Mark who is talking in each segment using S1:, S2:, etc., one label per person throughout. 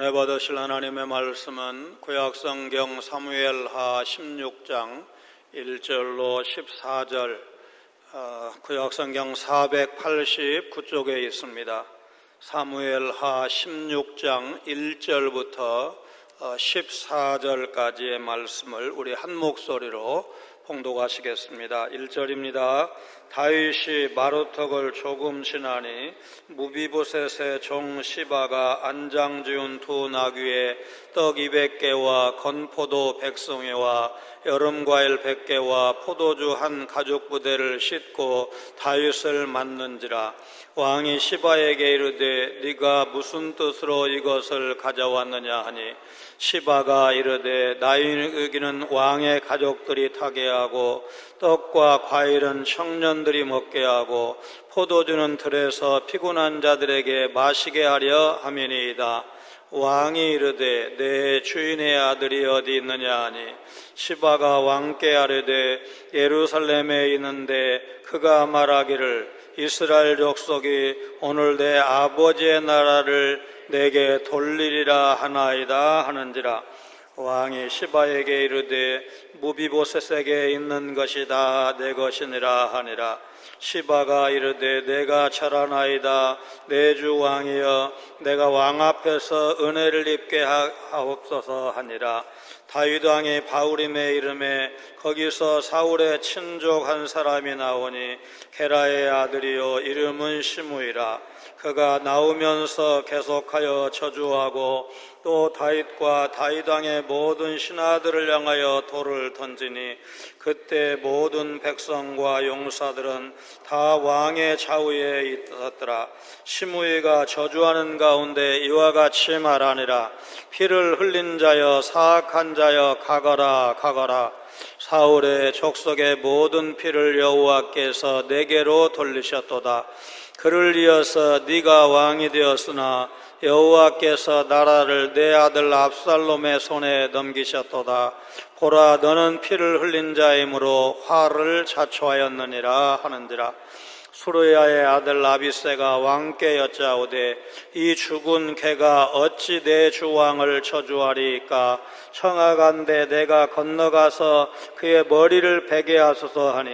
S1: 은혜 받으실 하나님의 말씀은 구약성경 사무엘하 16장 1절로 14절, 구약성경 489쪽에 있습니다. 사무엘하 16장 1절부터 14절까지의 말씀을 우리 한 목소리로 봉독하시겠습니다. 1절입니다. 다윗이 마루턱을 조금 지나니 무비보셋의 종 시바가 안장 지은 두 나귀에 떡 200개와 건포도 100송이와 여름과일 100개와 포도주 한 가죽 부대를 싣고 다윗을 맞는지라. 왕이 시바에게 이르되 네가 무슨 뜻으로 이것을 가져왔느냐 하니 시바가 이르되 나에게는 왕의 가족들이 타게 하고 떡과 과일은 청년들이 먹게 하고 포도주는 들에서 피곤한 자들에게 마시게 하려 함이니이다. 왕이 이르되 내 주인의 아들이 어디 있느냐 하니 시바가 왕께 아뢰되 예루살렘에 있는데 그가 말하기를 이스라엘 족속이 오늘 내 아버지의 나라를 내게 돌리리라 하나이다 하는지라. 왕이 시바에게 이르되 무비보셋에게 있는 것이 다 내 것이니라 하니라. 시바가 이르되 내가 잘하나이다. 내 주 왕이여 내가 왕 앞에서 은혜를 입게 하옵소서 하니라. 다윗 왕이 바울임에 이름에 거기서 사울의 친족 한 사람이 나오니 게라의 아들이요 이름은 시므이라. 그가 나오면서 계속하여 저주하고 또 다윗과 다윗 왕의 모든 신하들을 향하여 돌을 던지니 그때 모든 백성과 용사들은 다 왕의 좌우에 있었더라. 시므이가 저주하는 가운데 이와 같이 말하니라. 피를 흘린 자여 사악한 자여 가거라 가거라. 사울의 족속의 모든 피를 여호와께서 내게로 돌리셨도다. 그를 이어서 네가 왕이 되었으나 여호와께서 나라를 내 아들 압살롬의 손에 넘기셨도다. 보라 너는 피를 흘린 자이므로 화를 자초하였느니라 하는지라. 수르야의 아들 아비새가 왕께 여짜오되 이 죽은 개가 어찌 내 주왕을 저주하리이까. 청하간대 내가 건너가서 그의 머리를 베게 하소서 하니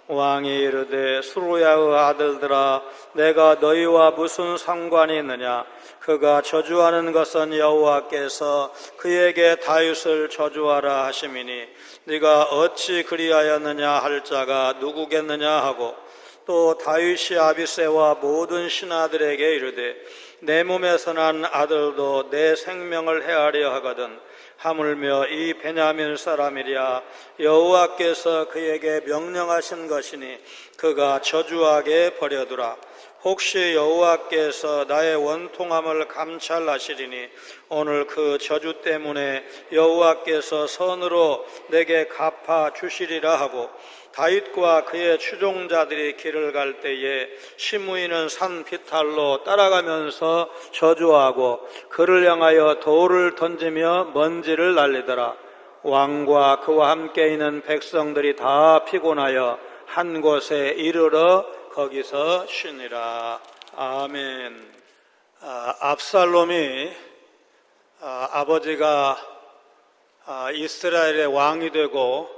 S1: 왕이 이르되 수르야의 아들들아 내가 너희와 무슨 상관이 있느냐. 그가 저주하는 것은 여호와께서 그에게 다윗을 저주하라 하심이니 네가 어찌 그리하였느냐 할 자가 누구겠느냐 하고 또 다윗이 아비새와 모든 신하들에게 이르되 내 몸에서 난 아들도 내 생명을 해하려 하거든 하물며 이 베냐민 사람이랴 여호와께서 그에게 명령하신 것이니 그가 저주하게 버려두라. 혹시 여호와께서 나의 원통함을 감찰하시리니 오늘 그 저주 때문에 여호와께서 선으로 내게 갚아 주시리라 하고 다윗과 그의 추종자들이 길을 갈 때에 시므이는 산 비탈로 따라가면서 저주하고 그를 향하여 돌을 던지며 먼지를 날리더라. 왕과 그와 함께 있는 백성들이 다 피곤하여 한 곳에 이르러 거기서 쉬니라. 아멘. 압살롬이 아버지가 이스라엘의 왕이 되고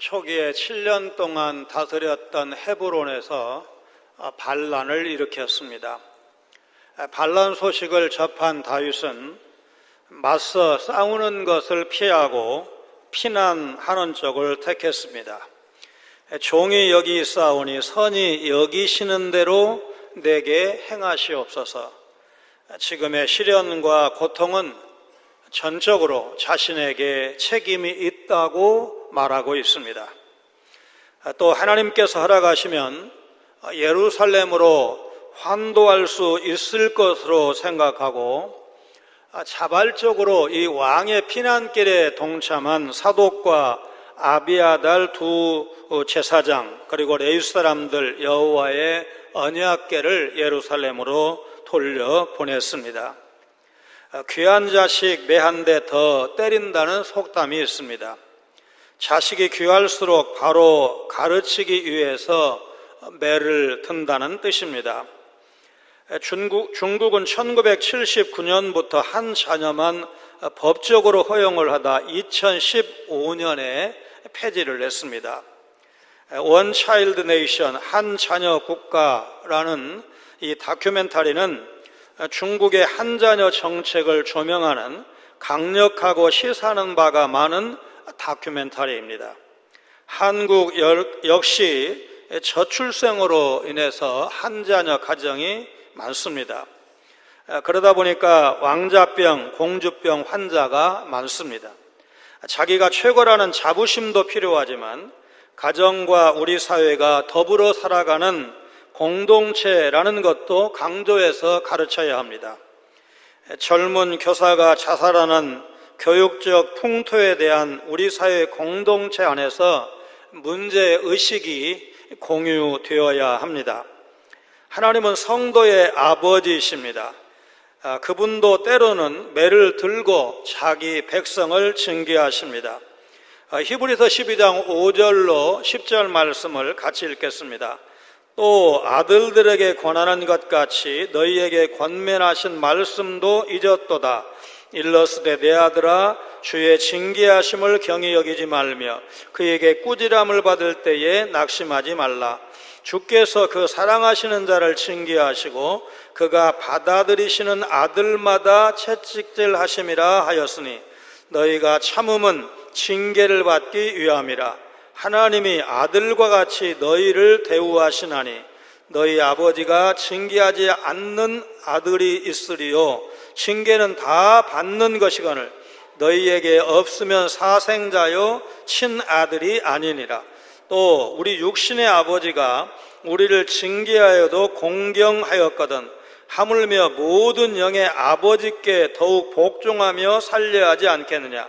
S1: 초기에 7년 동안 다스렸던 헤브론에서 반란을 일으켰습니다. 반란 소식을 접한 다윗은 맞서 싸우는 것을 피하고 피난하는 쪽을 택했습니다. 종이 여기 있사오니 선이 여기시는 대로 내게 행하시옵소서. 지금의 시련과 고통은 전적으로 자신에게 책임이 있다고 말하고 있습니다. 또 하나님께서 허락하시면 예루살렘으로 환도할 수 있을 것으로 생각하고 자발적으로 이 왕의 피난길에 동참한 사독과 아비아달 두 제사장 그리고 레위 사람들 여호와의 언약궤를 예루살렘으로 돌려보냈습니다. 귀한 자식 매 한 대 더 때린다는 속담이 있습니다. 자식이 귀할수록 바로 가르치기 위해서 매를 든다는 뜻입니다. 중국은 1979년부터 한 자녀만 법적으로 허용을 하다 2015년에 폐지를 했습니다. 원 차일드 네이션, 한 자녀 국가라는 이 다큐멘터리는 중국의 한 자녀 정책을 조명하는 강력하고 시사하는 바가 많은 다큐멘터리입니다. 한국 역시 저출생으로 인해서 한 자녀 가정이 많습니다. 그러다 보니까 왕자병, 공주병 환자가 많습니다. 자기가 최고라는 자부심도 필요하지만 가정과 우리 사회가 더불어 살아가는 공동체라는 것도 강조해서 가르쳐야 합니다. 젊은 교사가 자살하는 교육적 풍토에 대한 우리 사회 공동체 안에서 문제의식이 공유되어야 합니다. 하나님은 성도의 아버지이십니다. 그분도 때로는 매를 들고 자기 백성을 징계하십니다. 히브리서 12장 5절로 10절 말씀을 같이 읽겠습니다. 또 아들들에게 권하는 것 같이 너희에게 권면하신 말씀도 잊었도다. 일러스되 내 아들아 주의 징계하심을 경히 여기지 말며 그에게 꾸지람을 받을 때에 낙심하지 말라. 주께서 그 사랑하시는 자를 징계하시고 그가 받아들이시는 아들마다 채찍질하심이라 하였으니 너희가 참음은 징계를 받기 위함이라. 하나님이 아들과 같이 너희를 대우하시나니 너희 아버지가 징계하지 않는 아들이 있으리요 징계는 다 받는 것이거늘 너희에게 없으면 사생자요 친아들이 아니니라. 또 우리 육신의 아버지가 우리를 징계하여도 공경하였거든 하물며 모든 영의 아버지께 더욱 복종하며 살려야 하지 않겠느냐.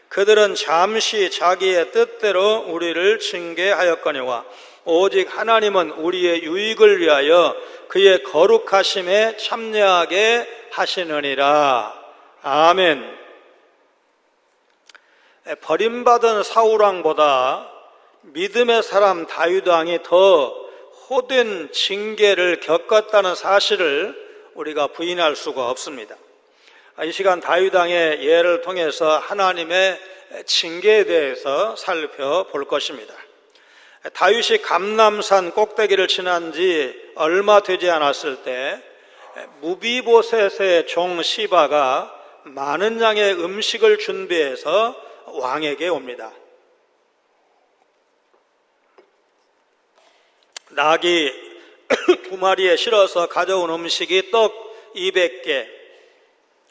S1: 그들은 잠시 자기의 뜻대로 우리를 징계하였거니와 오직 하나님은 우리의 유익을 위하여 그의 거룩하심에 참여하게 하시느니라. 아멘. 버림받은 사울왕보다 믿음의 사람 다윗왕이 더 호된 징계를 겪었다는 사실을 우리가 부인할 수가 없습니다. 이 시간 다윗왕의 예를 통해서 하나님의 징계에 대해서 살펴볼 것입니다. 다윗이 감람산 꼭대기를 지난 지 얼마 되지 않았을 때 무비보셋의 종 시바가 많은 양의 음식을 준비해서 왕에게 옵니다. 낙이 2마리에 실어서 가져온 음식이 떡 200개,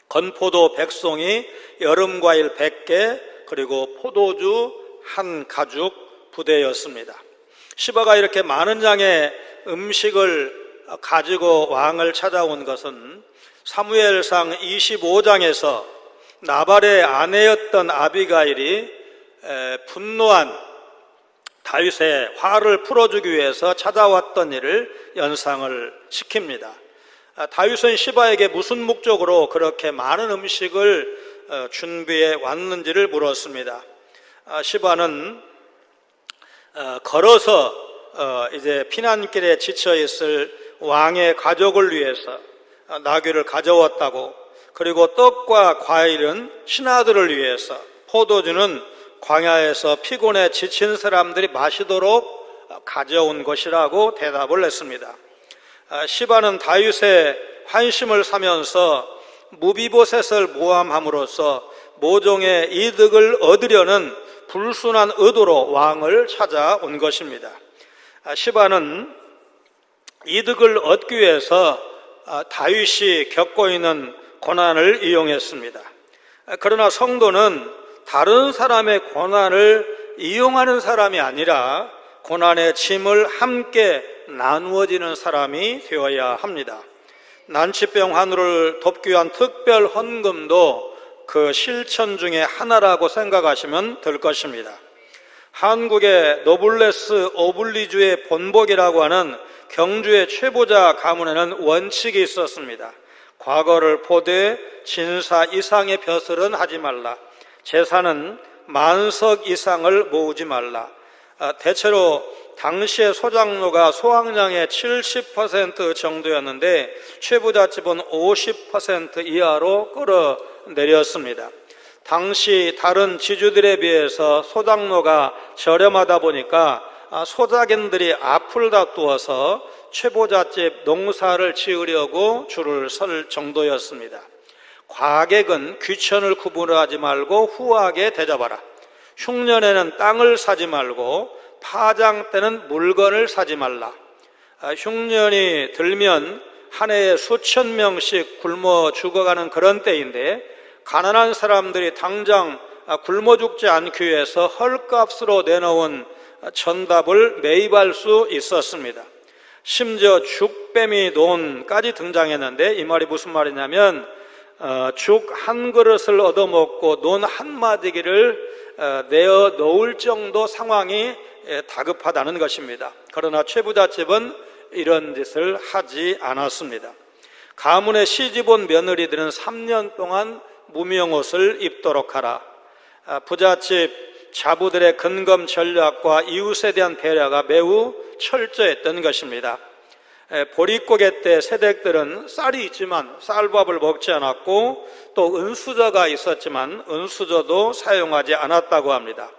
S1: 건포도 100송이, 여름과일 100개, 그리고 포도주 1가죽 부대였습니다. 시바가 이렇게 많은 양의 음식을 가지고 왕을 찾아온 것은 사무엘상 25장에서 나발의 아내였던 아비가일이 분노한 다윗의 화를 풀어주기 위해서 찾아왔던 일을 연상을 시킵니다. 다윗은 시바에게 무슨 목적으로 그렇게 많은 음식을 준비해 왔는지를 물었습니다. 시바는 걸어서 이제 피난길에 지쳐 있을 왕의 가족을 위해서 나귀를 가져왔다고, 그리고 떡과 과일은 신하들을 위해서, 포도주는 광야에서 피곤해 지친 사람들이 마시도록 가져온 것이라고 대답을 했습니다. 시바는 다윗의 환심을 사면서 무비보셋을 모함함으로써 모종의 이득을 얻으려는 불순한 의도로 왕을 찾아온 것입니다. 시바는 이득을 얻기 위해서 다윗이 겪고 있는 고난을 이용했습니다. 그러나 성도는 다른 사람의 고난을 이용하는 사람이 아니라 고난의 짐을 함께 나누어지는 사람이 되어야 합니다. 난치병 환우를 돕기 위한 특별 헌금도 그 실천 중에 하나라고 생각하시면 될 것입니다. 한국의 노블레스 오블리주의 본복이라고 하는 경주의 최보자 가문에는 원칙이 있었습니다. 과거를 보되 진사 이상의 벼슬은 하지 말라. 재산은 만석 이상을 모으지 말라. 대체로 당시의 소장로가 소황량의 70% 정도였는데 최부잣집은 50% 이하로 끌어내렸습니다. 당시 다른 지주들에 비해서 소장로가 저렴하다 보니까 소작인들이 앞을 다투어서 최부잣집 농사를 지으려고 줄을 설 정도였습니다. 과객은 귀천을 구분하지 말고 후하게 대접하라. 흉년에는 땅을 사지 말고 파장 때는 물건을 사지 말라. 흉년이 들면 한 해에 수천 명씩 굶어 죽어가는 그런 때인데 가난한 사람들이 당장 굶어 죽지 않기 위해서 헐값으로 내놓은 전답을 매입할 수 있었습니다. 심지어 죽뱀이 논까지 등장했는데 이 말이 무슨 말이냐면 죽 한 그릇을 얻어먹고 논 한 마디기를 내어 놓을 정도 상황이 다급하다는 것입니다. 그러나 최부잣집은 이런 짓을 하지 않았습니다. 가문의 시집온 며느리들은 3년 동안 무명옷을 입도록 하라. 부잣집 자부들의 근검 전략과 이웃에 대한 배려가 매우 철저했던 것입니다. 보릿고개 때 새댁들은 쌀이 있지만 쌀밥을 먹지 않았고 또 은수저가 있었지만 은수저도 사용하지 않았다고 합니다.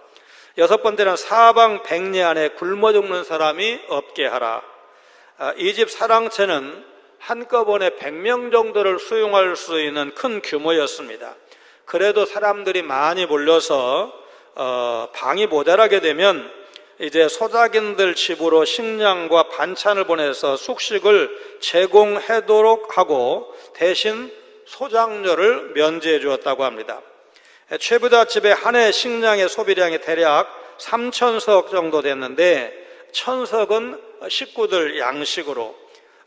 S1: 6번째는 사방 백리 안에 굶어 죽는 사람이 없게 하라. 이 집 사랑채는 한꺼번에 100명 정도를 수용할 수 있는 큰 규모였습니다. 그래도 사람들이 많이 몰려서 방이 모자라게 되면 이제 소작인들 집으로 식량과 반찬을 보내서 숙식을 제공하도록 하고 대신 소장료를 면제해 주었다고 합니다. 최부잣집의 한 해 식량의 소비량이 대략 3,000석 정도 됐는데 천석은 식구들 양식으로,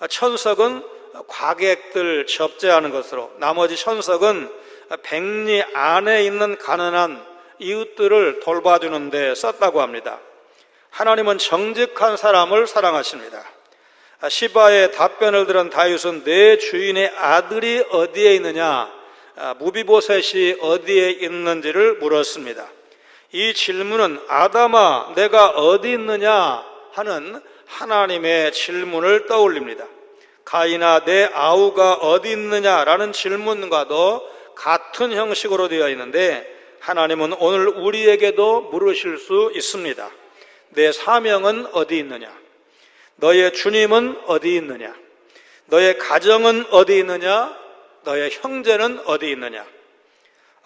S1: 천석은 과객들 접대하는 것으로, 나머지 천석은 백리 안에 있는 가난한 이웃들을 돌봐주는 데 썼다고 합니다. 하나님은 정직한 사람을 사랑하십니다. 시바의 답변을 들은 다윗은 내 주인의 아들이 어디에 있느냐, 무비보셋이 어디에 있는지를 물었습니다. 이 질문은 아담아 내가 어디 있느냐 하는 하나님의 질문을 떠올립니다. 가인아 내 아우가 어디 있느냐라는 질문과도 같은 형식으로 되어 있는데 하나님은 오늘 우리에게도 물으실 수 있습니다. 내 사명은 어디 있느냐? 너의 주님은 어디 있느냐? 너의 가정은 어디 있느냐? 너의 형제는 어디 있느냐?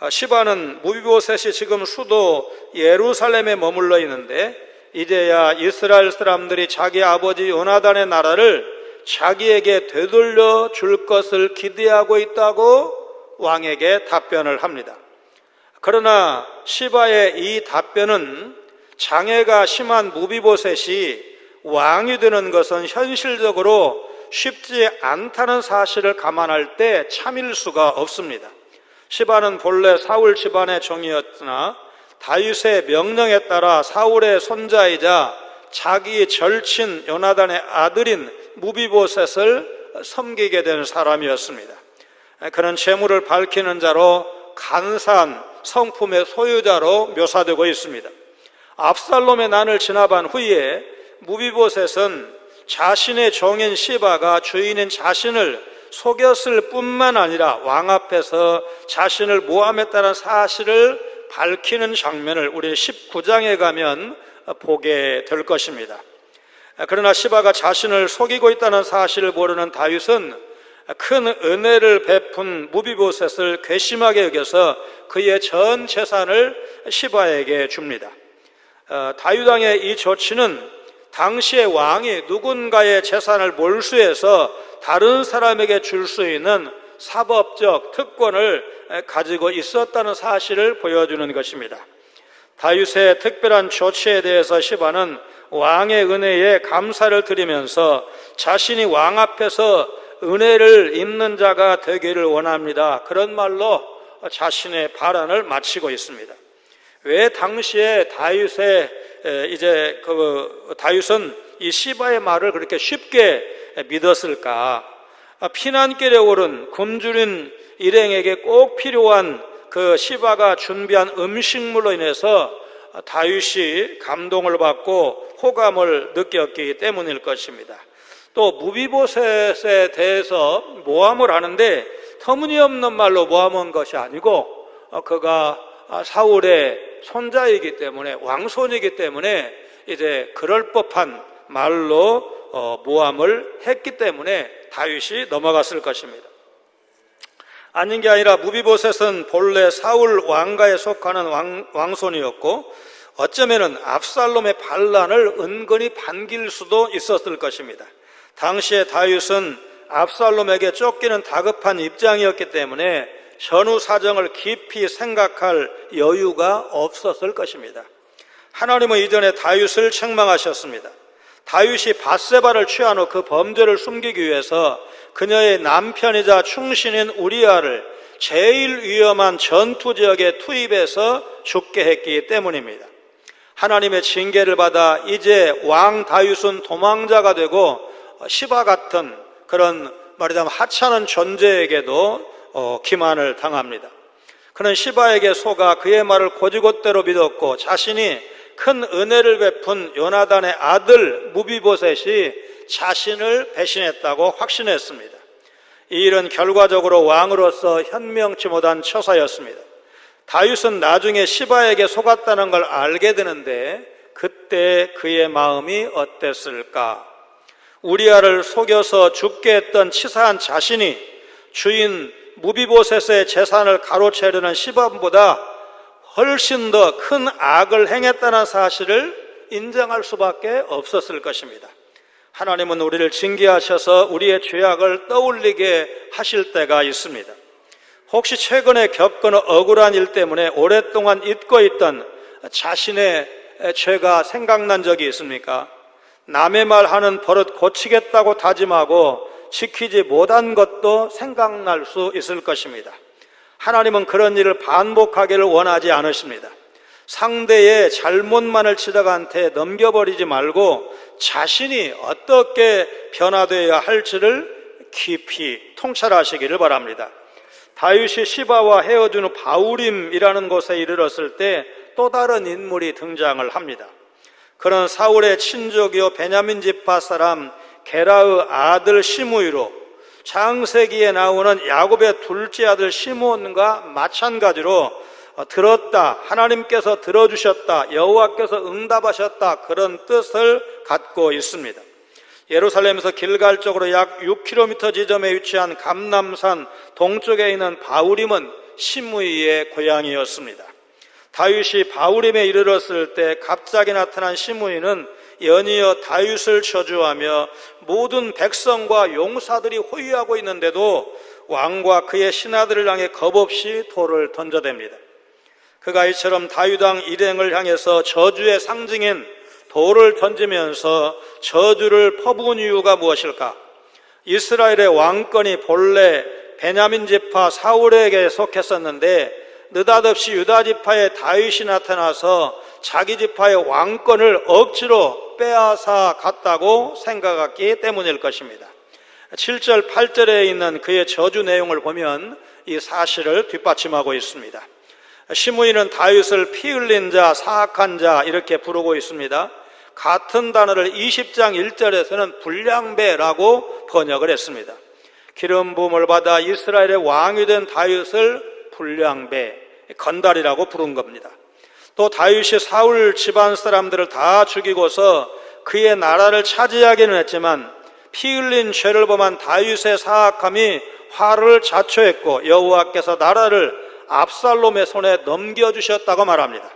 S1: 시바는 무비보셋이 지금 수도 예루살렘에 머물러 있는데 이제야 이스라엘 사람들이 자기 아버지 요나단의 나라를 자기에게 되돌려 줄 것을 기대하고 있다고 왕에게 답변을 합니다. 그러나 시바의 이 답변은 장애가 심한 무비보셋이 왕이 되는 것은 현실적으로 쉽지 않다는 사실을 감안할 때 참일 수가 없습니다. 시바는 본래 사울 집안의 종이었으나 다윗의 명령에 따라 사울의 손자이자 자기 절친 요나단의 아들인 무비보셋을 섬기게 된 사람이었습니다. 그는 재물을 밝히는 자로 간사한 성품의 소유자로 묘사되고 있습니다. 압살롬의 난을 지나간 후에 무비보셋은 자신의 종인 시바가 주인인 자신을 속였을 뿐만 아니라 왕 앞에서 자신을 모함했다는 사실을 밝히는 장면을 우리 19장에 가면 보게 될 것입니다. 그러나 시바가 자신을 속이고 있다는 사실을 모르는 다윗은 큰 은혜를 베푼 무비보셋을 괘씸하게 여겨서 그의 전 재산을 시바에게 줍니다. 다윗 왕의 이 조치는 당시의 왕이 누군가의 재산을 몰수해서 다른 사람에게 줄 수 있는 사법적 특권을 가지고 있었다는 사실을 보여주는 것입니다. 다윗의 특별한 조치에 대해서 시바는 왕의 은혜에 감사를 드리면서 자신이 왕 앞에서 은혜를 입는 자가 되기를 원합니다. 그런 말로 자신의 발언을 마치고 있습니다. 왜 당시에 다윗은 이 시바의 말을 그렇게 쉽게 믿었을까? 피난길에 오른 굶주린 일행에게 꼭 필요한 그 시바가 준비한 음식물로 인해서 다윗이 감동을 받고 호감을 느꼈기 때문일 것입니다. 또 무비보셋에 대해서 모함을 하는데 터무니없는 말로 모함한 것이 아니고 그가 사울의 손자이기 때문에, 왕손이기 때문에 이제 그럴 법한 말로 모함을 했기 때문에 다윗이 넘어갔을 것입니다. 아닌 게 아니라 무비보셋은 본래 사울 왕가에 속하는 왕손이었고 어쩌면은 압살롬의 반란을 은근히 반길 수도 있었을 것입니다. 당시에 다윗은 압살롬에게 쫓기는 다급한 입장이었기 때문에 전후 사정을 깊이 생각할 여유가 없었을 것입니다. 하나님은 이전에 다윗을 책망하셨습니다. 다윗이 밧세바를 취한 후 그 범죄를 숨기기 위해서 그녀의 남편이자 충신인 우리아를 제일 위험한 전투 지역에 투입해서 죽게 했기 때문입니다. 하나님의 징계를 받아 이제 왕 다윗은 도망자가 되고 시바 같은 그런 말하자면 하찮은 존재에게도 기만을 당합니다. 그는 시바에게 속아 그의 말을 곧이곧대로 믿었고 자신이 큰 은혜를 베푼 요나단의 아들 무비보셋이 자신을 배신했다고 확신했습니다. 이 일은 결과적으로 왕으로서 현명치 못한 처사였습니다. 다윗은 나중에 시바에게 속았다는 걸 알게 되는데 그때 그의 마음이 어땠을까? 우리아를 속여서 죽게 했던 치사한 자신이 주인 무비보셋의 재산을 가로채려는 시바보다 훨씬 더 큰 악을 행했다는 사실을 인정할 수밖에 없었을 것입니다. 하나님은 우리를 징계하셔서 우리의 죄악을 떠올리게 하실 때가 있습니다. 혹시 최근에 겪은 억울한 일 때문에 오랫동안 잊고 있던 자신의 죄가 생각난 적이 있습니까? 남의 말하는 버릇 고치겠다고 다짐하고 지키지 못한 것도 생각날 수 있을 것입니다. 하나님은 그런 일을 반복하기를 원하지 않으십니다. 상대의 잘못만을 지적한테 넘겨버리지 말고 자신이 어떻게 변화되어야 할지를 깊이 통찰하시기를 바랍니다. 다윗이 시바와 헤어진 후 바우림이라는 곳에 이르렀을 때 또 다른 인물이 등장을 합니다. 그는 사울의 친족이요 베냐민 지파 사람 게라의 아들 시므이로 창세기에 나오는 야곱의 둘째 아들 시므온과 마찬가지로 들었다, 하나님께서 들어주셨다, 여호와께서 응답하셨다, 그런 뜻을 갖고 있습니다. 예루살렘에서 길갈 쪽으로 약 6km 지점에 위치한 감람산 동쪽에 있는 바우림은 시므이의 고향이었습니다. 다윗이 바우림에 이르렀을 때 갑자기 나타난 시므이는 연이어 다윗을 저주하며 모든 백성과 용사들이 호위하고 있는데도 왕과 그의 신하들을 향해 겁없이 돌을 던져댑니다. 그가 이처럼 다윗 왕 일행을 향해서 저주의 상징인 돌을 던지면서 저주를 퍼부은 이유가 무엇일까? 이스라엘의 왕권이 본래 베냐민 지파 사울에게 속했었는데 느닷없이 유다 지파의 다윗이 나타나서 자기 지파의 왕권을 억지로 빼앗아 갔다고 생각했기 때문일 것입니다. 7절 8절에 있는 그의 저주 내용을 보면 이 사실을 뒷받침하고 있습니다. 시므이는 다윗을 피 흘린 자, 사악한 자 이렇게 부르고 있습니다. 같은 단어를 20장 1절에서는 불량배라고 번역을 했습니다. 기름 부음을 받아 이스라엘의 왕이 된 다윗을 불량배, 건달이라고 부른 겁니다. 또 다윗이 사울 집안 사람들을 다 죽이고서 그의 나라를 차지하기는 했지만 피 흘린 죄를 범한 다윗의 사악함이 화를 자초했고 여호와께서 나라를 압살롬의 손에 넘겨주셨다고 말합니다.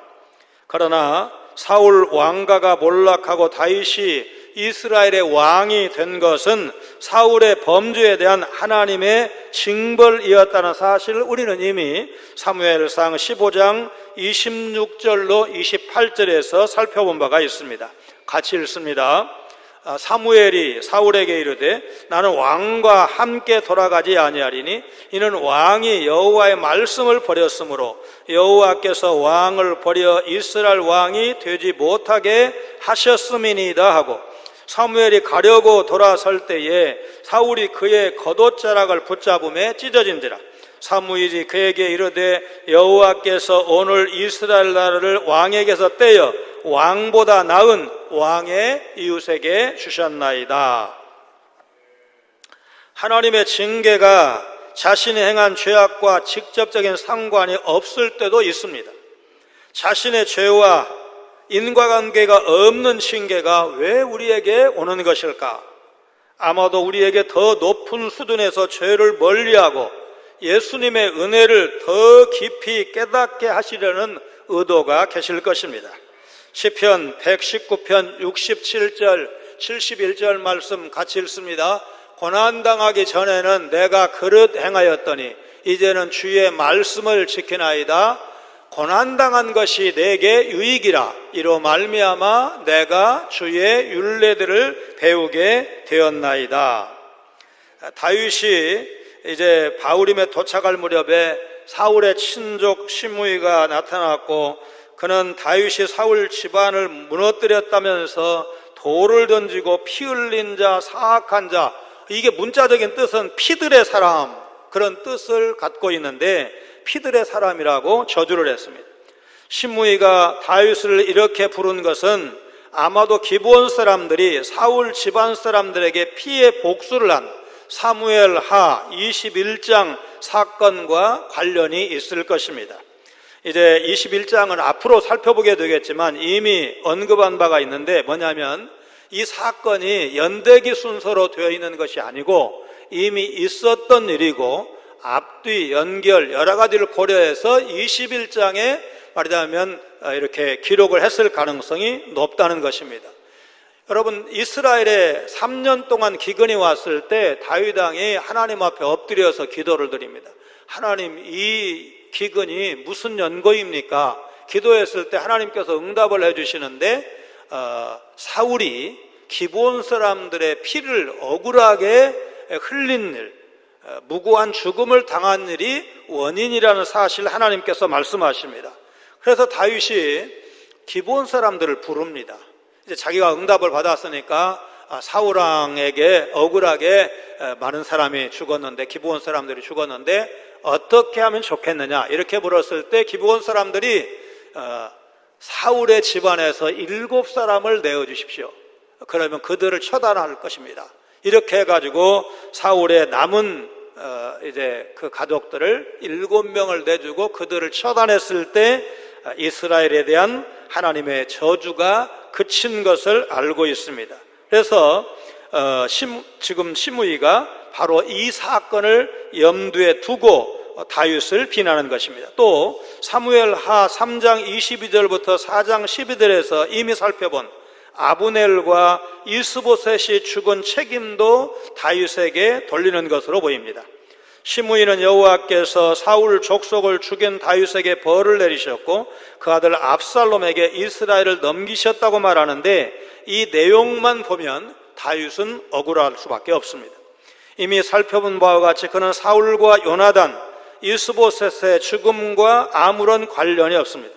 S1: 그러나 사울 왕가가 몰락하고 다윗이 이스라엘의 왕이 된 것은 사울의 범죄에 대한 하나님의 징벌이었다는 사실을 우리는 이미 사무엘상 15장 26절로 28절에서 살펴본 바가 있습니다. 같이 읽습니다. 사무엘이 사울에게 이르되 나는 왕과 함께 돌아가지 아니하리니 이는 왕이 여호와의 말씀을 버렸으므로 여호와께서 왕을 버려 이스라엘 왕이 되지 못하게 하셨음이니이다 하고 사무엘이 가려고 돌아설 때에 사울이 그의 겉옷자락을 붙잡음에 찢어진지라 사무엘이 그에게 이르되 여호와께서 오늘 이스라엘 나라를 왕에게서 떼어 왕보다 나은 왕의 이웃에게 주셨나이다. 하나님의 징계가 자신이 행한 죄악과 직접적인 상관이 없을 때도 있습니다. 자신의 죄와 인과관계가 없는 징계가 왜 우리에게 오는 것일까? 아마도 우리에게 더 높은 수준에서 죄를 멀리하고 예수님의 은혜를 더 깊이 깨닫게 하시려는 의도가 계실 것입니다. 시편 119편 67절 71절 말씀 같이 읽습니다. 고난당하기 전에는 내가 그릇 행하였더니 이제는 주의 말씀을 지키나이다. 고난당한 것이 내게 유익이라. 이로 말미암아 내가 주의 율례들을 배우게 되었나이다. 다윗이 이제 바후림에 도착할 무렵에 사울의 친족 시므이가 나타났고, 그는 다윗이 사울 집안을 무너뜨렸다면서 돌을 던지고 피 흘린 자, 사악한 자, 이게 문자적인 뜻은 피들의 사람, 그런 뜻을 갖고 있는데 피들의 사람이라고 저주를 했습니다. 시므이가 다윗을 이렇게 부른 것은 아마도 기브온 사람들이 사울 집안 사람들에게 피해 복수를 한 사무엘하 21장 사건과 관련이 있을 것입니다. 이제 21장은 앞으로 살펴보게 되겠지만 이미 언급한 바가 있는데, 뭐냐면 이 사건이 연대기 순서로 되어 있는 것이 아니고 이미 있었던 일이고 앞뒤 연결 여러 가지를 고려해서 21장에 말하자면 이렇게 기록을 했을 가능성이 높다는 것입니다. 여러분, 이스라엘에 3년 동안 기근이 왔을 때 다윗 왕이 하나님 앞에 엎드려서 기도를 드립니다. 하나님, 이 기근이 무슨 연고입니까? 기도했을 때 하나님께서 응답을 해주시는데 사울이 기브온 사람들의 피를 억울하게 흘린 일, 무고한 죽음을 당한 일이 원인이라는 사실을 하나님께서 말씀하십니다. 그래서 다윗이 기브온 사람들을 부릅니다. 이제 자기가 응답을 받았으니까 사울 왕에게 억울하게 많은 사람이 죽었는데, 기브온 사람들이 죽었는데 어떻게 하면 좋겠느냐 이렇게 물었을 때 기브온 사람들이 사울의 집안에서 7사람을 내어주십시오. 그러면 그들을 처단할 것입니다. 이렇게 해가지고 사울의 남은 이제 그 가족들을 7명을 내주고 그들을 처단했을 때 이스라엘에 대한 하나님의 저주가 그친 것을 알고 있습니다. 그래서 지금 시므이가 바로 이 사건을 염두에 두고 다윗을 비난하는 것입니다. 또 사무엘하 3장 22절부터 4장 12절에서 이미 살펴본 아브넬과 이스보셋이 죽은 책임도 다윗에게 돌리는 것으로 보입니다. 시므이는 여호와께서 사울 족속을 죽인 다윗에게 벌을 내리셨고 그 아들 압살롬에게 이스라엘을 넘기셨다고 말하는데, 이 내용만 보면 다윗은 억울할 수밖에 없습니다. 이미 살펴본 바와 같이 그는 사울과 요나단, 이스보셋의 죽음과 아무런 관련이 없습니다.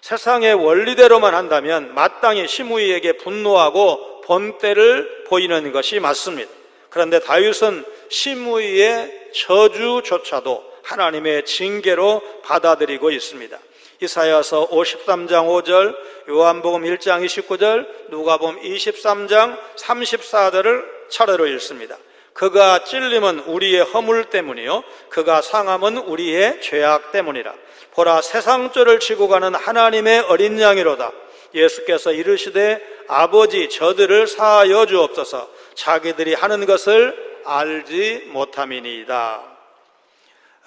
S1: 세상의 원리대로만 한다면 마땅히 시므이에게 분노하고 본때를 보이는 것이 맞습니다. 그런데 다윗은 시므이의 저주조차도 하나님의 징계로 받아들이고 있습니다. 이사야서 53장 5절, 요한복음 1장 29절, 누가복음 23장 34절을 차례로 읽습니다. 그가 찔림은 우리의 허물 때문이요 그가 상함은 우리의 죄악 때문이라. 보라, 세상죄를 지고 가는 하나님의 어린 양이로다. 예수께서 이르시되 아버지, 저들을 사하여 주옵소서. 자기들이 하는 것을 알지 못함이니이다.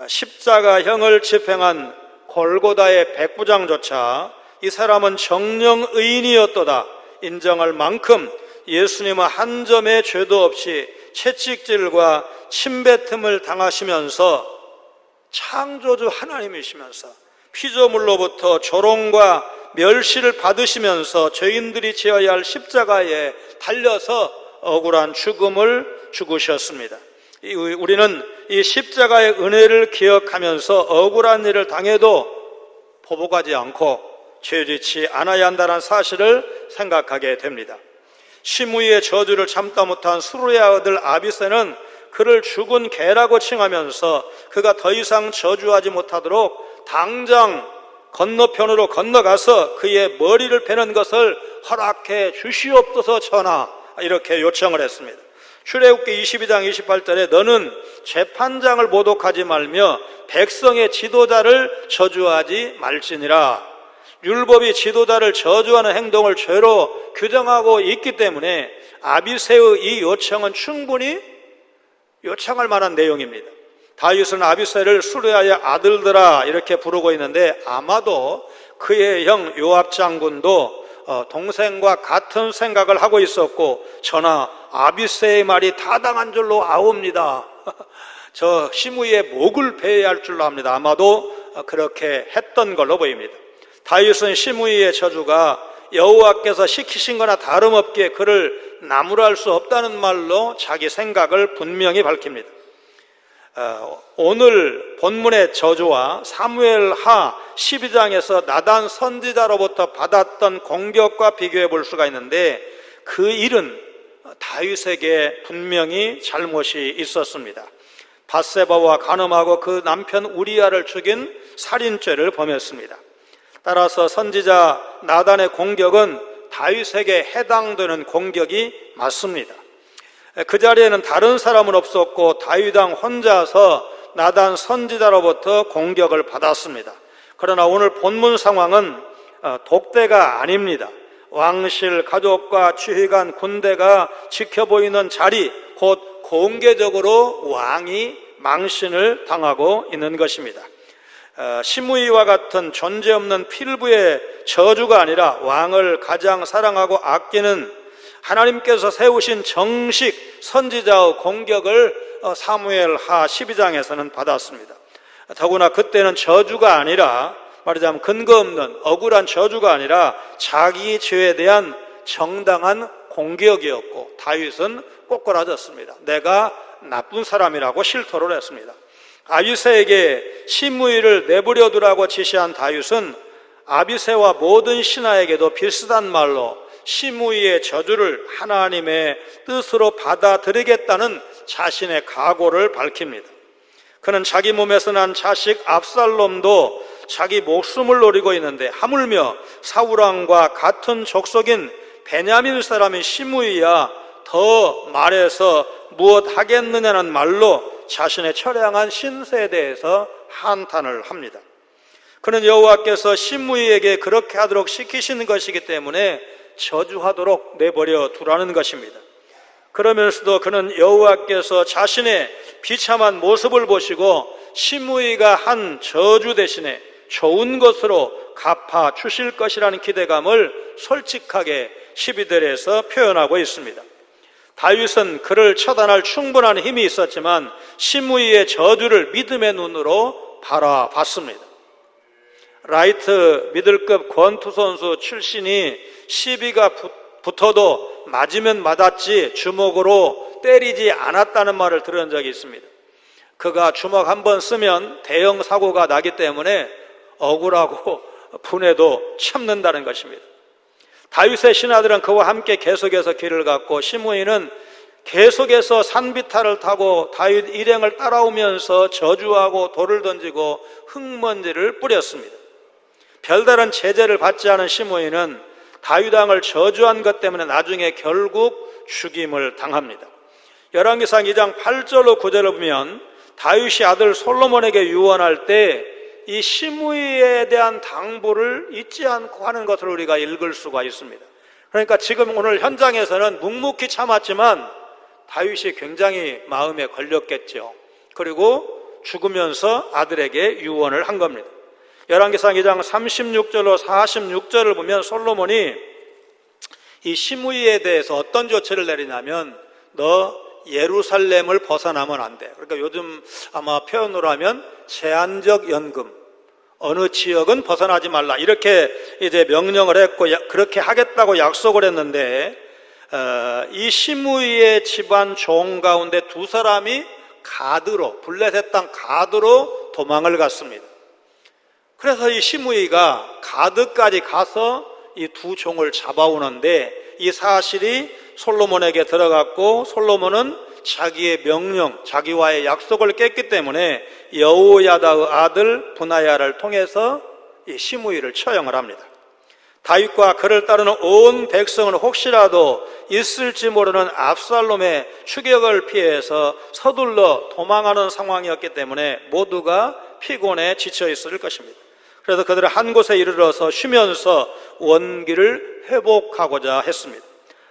S1: 십자가형을 집행한 골고다의 백부장조차 이 사람은 정령 의인이었도다 인정할 만큼 예수님은 한 점의 죄도 없이 채찍질과 침뱉음을 당하시면서 창조주 하나님이시면서 피조물로부터 조롱과 멸시를 받으시면서 죄인들이 지어야 할 십자가에 달려서 억울한 죽음을 죽으셨습니다. 우리는 이 십자가의 은혜를 기억하면서 억울한 일을 당해도 보복하지 않고 죄짓지 않아야 한다는 사실을 생각하게 됩니다. 시므이의 저주를 참다 못한 수르의 아들 아비새는 그를 죽은 개라고 칭하면서 그가 더 이상 저주하지 못하도록 당장 건너편으로 건너가서 그의 머리를 베는 것을 허락해 주시옵소서 전하, 이렇게 요청을 했습니다. 출애굽기 22장 28절에 너는 재판장을 모독하지 말며 백성의 지도자를 저주하지 말지니라. 율법이 지도자를 저주하는 행동을 죄로 규정하고 있기 때문에 아비새의 이 요청은 충분히 요청할 만한 내용입니다. 다윗은 아비새를 수르야의 아들들아 이렇게 부르고 있는데 아마도 그의 형 요압 장군도 동생과 같은 생각을 하고 있었고, 전하, 아비새의 말이 타당한 줄로 아옵니다. 저 시므이의 목을 베어야 할 줄로 압니다. 아마도 그렇게 했던 걸로 보입니다. 다윗은 시므이의 저주가 여호와께서 시키신 거나 다름없기에 그를 나무랄 수 없다는 말로 자기 생각을 분명히 밝힙니다. 오늘 본문의 저주와 사무엘하 12장에서 나단 선지자로부터 받았던 공격과 비교해 볼 수가 있는데, 그 일은 다윗에게 분명히 잘못이 있었습니다. 밧세바와 간음하고 그 남편 우리야를 죽인 살인죄를 범했습니다. 따라서 선지자 나단의 공격은 다윗에게 해당되는 공격이 맞습니다. 그 자리에는 다른 사람은 없었고 다윗 왕 혼자서 나단 선지자로부터 공격을 받았습니다. 그러나 오늘 본문 상황은 독대가 아닙니다. 왕실, 가족과 지휘관, 군대가 지켜보이는 자리, 곧 공개적으로 왕이 망신을 당하고 있는 것입니다. 시므이와 같은 존재없는 필부의 저주가 아니라 왕을 가장 사랑하고 아끼는 하나님께서 세우신 정식 선지자의 공격을 사무엘하 12장에서는 받았습니다. 더구나 그때는 저주가 아니라, 말하자면 근거 없는 억울한 저주가 아니라 자기 죄에 대한 정당한 공격이었고, 다윗은 꼬꾸라졌습니다. 내가 나쁜 사람이라고 실토를 했습니다. 아비새에게 시므이를 내버려 두라고 지시한 다윗은 아비새와 모든 신하에게도 비슷한 말로 시므이의 저주를 하나님의 뜻으로 받아들이겠다는 자신의 각오를 밝힙니다. 그는 자기 몸에서 난 자식 압살롬도 자기 목숨을 노리고 있는데 하물며 사울왕과 같은 족속인 베냐민 사람인 시므이야 더 말해서 무엇 하겠느냐는 말로 자신의 처량한 신세에 대해서 한탄을 합니다. 그는 여호와께서 시므이에게 그렇게 하도록 시키시는 것이기 때문에 저주하도록 내버려 두라는 것입니다. 그러면서도 그는 여호와께서 자신의 비참한 모습을 보시고 시므이가 한 저주 대신에 좋은 것으로 갚아 주실 것이라는 기대감을 솔직하게 12절에서 표현하고 있습니다. 다윗은 그를 처단할 충분한 힘이 있었지만 시므이의 저주를 믿음의 눈으로 바라봤습니다. 라이트 미들급 권투 선수 출신이 시비가 붙어도 맞으면 맞았지 주먹으로 때리지 않았다는 말을 들은 적이 있습니다. 그가 주먹 한 번 쓰면 대형 사고가 나기 때문에 억울하고 분해도 참는다는 것입니다. 다윗의 신하들은 그와 함께 계속해서 길을 갔고 시므이는 계속해서 산비탈을 타고 다윗 일행을 따라오면서 저주하고 돌을 던지고 흙먼지를 뿌렸습니다. 별다른 제재를 받지 않은 시므이는 다윗 왕을 저주한 것 때문에 나중에 결국 죽임을 당합니다. 열왕기상 2장 8절로 9절을 보면 다윗이 아들 솔로몬에게 유언할 때 이 시므이에 대한 당부를 잊지 않고 하는 것을 우리가 읽을 수가 있습니다. 그러니까 지금 오늘 현장에서는 묵묵히 참았지만 다윗이 굉장히 마음에 걸렸겠죠. 그리고 죽으면서 아들에게 유언을 한 겁니다. 열왕기상 2장 36절로 46절을 보면 솔로몬이 이 시므이에 대해서 어떤 조치를 내리냐면 너 예루살렘을 벗어나면 안 돼. 그러니까 요즘 아마 표현으로 하면 제한적 연금, 어느 지역은 벗어나지 말라, 이렇게 이제 명령을 했고 그렇게 하겠다고 약속을 했는데 이 시므이의 집안 종 가운데 두 사람이 가드로, 블레셋 땅 가드로 도망을 갔습니다. 그래서 이 시므이가 가드까지 가서 이 두 종을 잡아오는데 이 사실이 솔로몬에게 들어갔고 솔로몬은 자기의 명령, 자기와의 약속을 깼기 때문에 여호야다의 아들 분하야를 통해서 이 시므이를 처형을 합니다. 다윗과 그를 따르는 온 백성은 혹시라도 있을지 모르는 압살롬의 추격을 피해서 서둘러 도망하는 상황이었기 때문에 모두가 피곤에 지쳐 있을 것입니다. 그래서 그들은 한 곳에 이르러서 쉬면서 원기를 회복하고자 했습니다.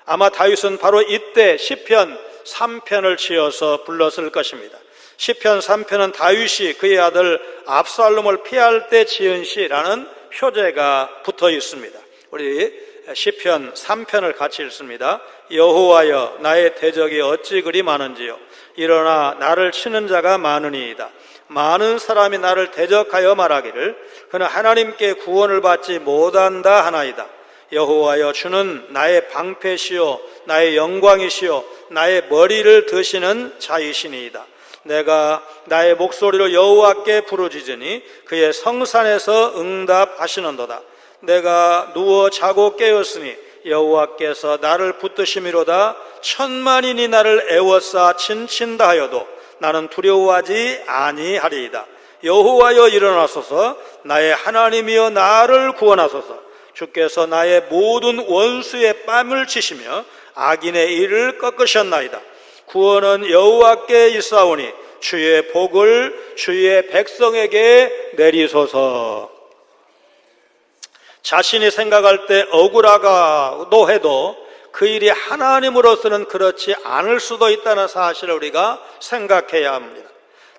S1: 아마 다윗은 바로 이때 시편 3편을 지어서 불렀을 것입니다. 시편 3편은 다윗이 그의 아들 압살롬을 피할 때 지은 시라는 표제가 붙어 있습니다. 우리 시편 3편을 같이 읽습니다. 여호와여, 나의 대적이 어찌 그리 많은지요. 일어나 나를 치는 자가 많으니이다. 많은 사람이 나를 대적하여 말하기를 그는 하나님께 구원을 받지 못한다 하나이다. 여호와여, 주는 나의 방패시요 나의 영광이시요 나의 머리를 드시는 자이시니이다. 내가 나의 목소리로 여호와께 부르짖으니 그의 성산에서 응답하시는도다. 내가 누워 자고 깨었으니 여호와께서 나를 붙드심이로다. 천만인이 나를 애워싸 친친다 하여도 나는 두려워하지 아니하리이다. 여호와여, 일어나소서. 나의 하나님이여, 나를 구원하소서. 주께서 나의 모든 원수의 뺨을 치시며 악인의 일을 꺾으셨나이다. 구원은 여호와께 있사오니 주의 복을 주의 백성에게 내리소서. 자신이 생각할 때 억울하다고 해도 그 일이 하나님으로서는 그렇지 않을 수도 있다는 사실을 우리가 생각해야 합니다.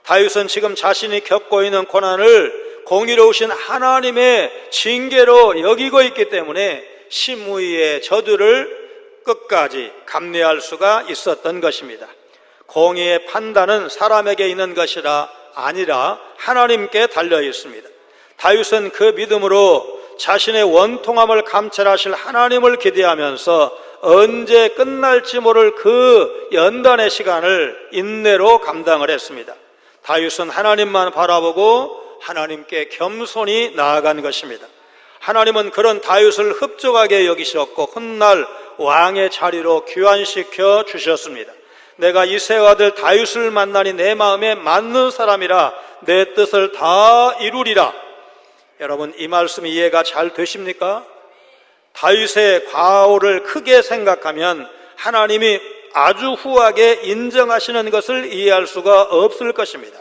S1: 다윗은 지금 자신이 겪고 있는 고난을 공의로우신 하나님의 징계로 여기고 있기 때문에 시므이의 저주를 끝까지 감내할 수가 있었던 것입니다. 공의의 판단은 사람에게 있는 것이라 아니라 하나님께 달려 있습니다. 다윗은 그 믿음으로 자신의 원통함을 감찰하실 하나님을 기대하면서 언제 끝날지 모를 그 연단의 시간을 인내로 감당을 했습니다. 다윗은 하나님만 바라보고 하나님께 겸손히 나아간 것입니다. 하나님은 그런 다윗을 흡족하게 여기셨고 훗날 왕의 자리로 귀환시켜 주셨습니다. 내가 이새의 아들 다윗을 만나니 내 마음에 맞는 사람이라 내 뜻을 다 이루리라. 여러분, 이 말씀이 이해가 잘 되십니까? 다윗의 과오를 크게 생각하면 하나님이 아주 후하게 인정하시는 것을 이해할 수가 없을 것입니다.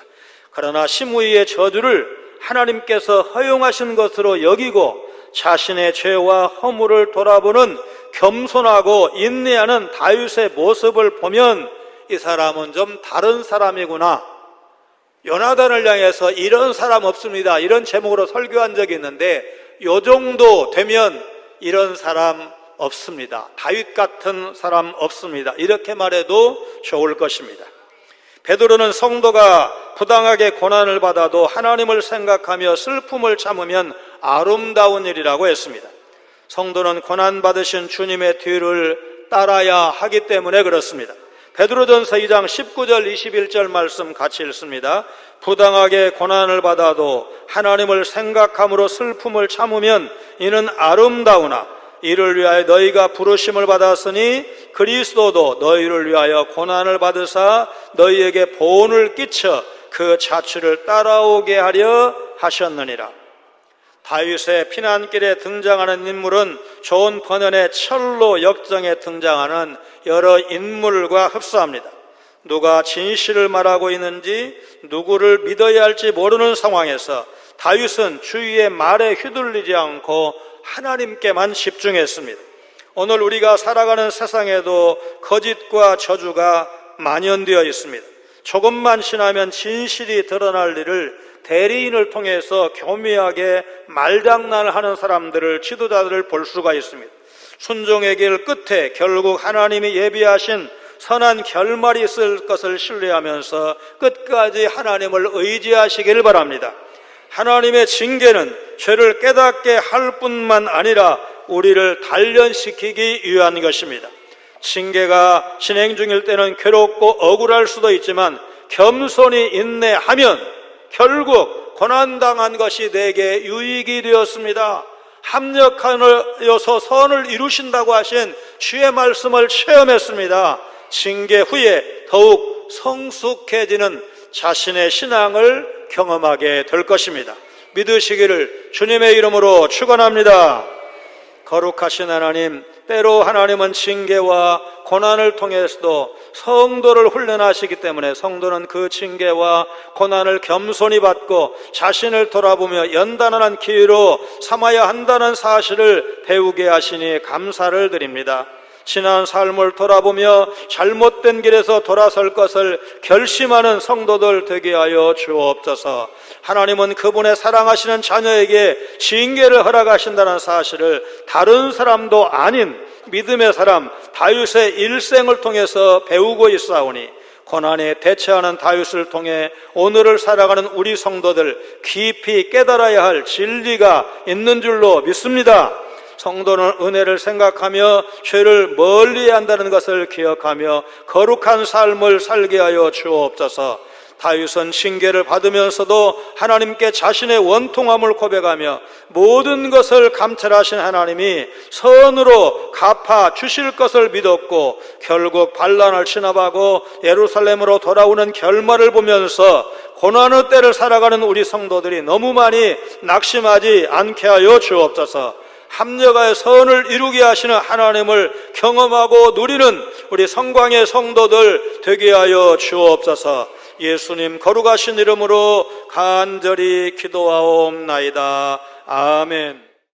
S1: 그러나 시므이의 저주를 하나님께서 허용하신 것으로 여기고 자신의 죄와 허물을 돌아보는 겸손하고 인내하는 다윗의 모습을 보면 이 사람은 좀 다른 사람이구나. 요나단을 향해서 이런 사람 없습니다, 이런 제목으로 설교한 적이 있는데 요 정도 되면 이런 사람 없습니다, 다윗 같은 사람 없습니다, 이렇게 말해도 좋을 것입니다. 베드로는 성도가 부당하게 고난을 받아도 하나님을 생각하며 슬픔을 참으면 아름다운 일이라고 했습니다. 성도는 고난받으신 주님의 뒤를 따라야 하기 때문에 그렇습니다. 베드로전서 2장 19절 21절 말씀 같이 읽습니다. 부당하게 고난을 받아도 하나님을 생각함으로 슬픔을 참으면 이는 아름다우나 이를 위하여 너희가 부르심을 받았으니 그리스도도 너희를 위하여 고난을 받으사 너희에게 보응을 끼쳐 그 자취를 따라오게 하려 하셨느니라. 다윗의 피난길에 등장하는 인물은 좋은 번연의 철로 역정에 등장하는 여러 인물과 흡사합니다. 누가 진실을 말하고 있는지 누구를 믿어야 할지 모르는 상황에서 다윗은 주위의 말에 휘둘리지 않고 하나님께만 집중했습니다. 오늘 우리가 살아가는 세상에도 거짓과 저주가 만연되어 있습니다. 조금만 지나면 진실이 드러날 일을 대리인을 통해서 교묘하게 말장난을 하는 사람들을, 지도자들을 볼 수가 있습니다. 순종의 길 끝에 결국 하나님이 예비하신 선한 결말이 있을 것을 신뢰하면서 끝까지 하나님을 의지하시길 바랍니다. 하나님의 징계는 죄를 깨닫게 할 뿐만 아니라 우리를 단련시키기 위한 것입니다. 징계가 진행 중일 때는 괴롭고 억울할 수도 있지만 겸손히 인내하면 결국 고난당한 것이 내게 유익이 되었습니다. 합력하여서 선을 이루신다고 하신 주의 말씀을 체험했습니다. 징계 후에 더욱 성숙해지는 자신의 신앙을 경험하게 될 것입니다. 믿으시기를 주님의 이름으로 축원합니다. 거룩하신 하나님, 때로 하나님은 징계와 고난을 통해서도 성도를 훈련하시기 때문에 성도는 그 징계와 고난을 겸손히 받고 자신을 돌아보며 연단한 기회로 삼아야 한다는 사실을 배우게 하시니 감사를 드립니다. 지난 삶을 돌아보며 잘못된 길에서 돌아설 것을 결심하는 성도들 되게 하여 주옵소서. 하나님은 그분의 사랑하시는 자녀에게 징계를 허락하신다는 사실을 다른 사람도 아닌 믿음의 사람 다윗의 일생을 통해서 배우고 있사오니 고난에 대처하는 다윗을 통해 오늘을 살아가는 우리 성도들 깊이 깨달아야 할 진리가 있는 줄로 믿습니다. 성도는 은혜를 생각하며 죄를 멀리해야 한다는 것을 기억하며 거룩한 삶을 살게 하여 주옵소서. 다윗은 징계를 받으면서도 하나님께 자신의 원통함을 고백하며 모든 것을 감찰하신 하나님이 선으로 갚아 주실 것을 믿었고 결국 반란을 진압하고 예루살렘으로 돌아오는 결말을 보면서 고난의 때를 살아가는 우리 성도들이 너무 많이 낙심하지 않게 하여 주옵소서. 합력하여 선을 이루게 하시는 하나님을 경험하고 누리는 우리 성광의 성도들 되게 하여 주옵소서. 예수님 거룩하신 이름으로 간절히 기도하옵나이다. 아멘.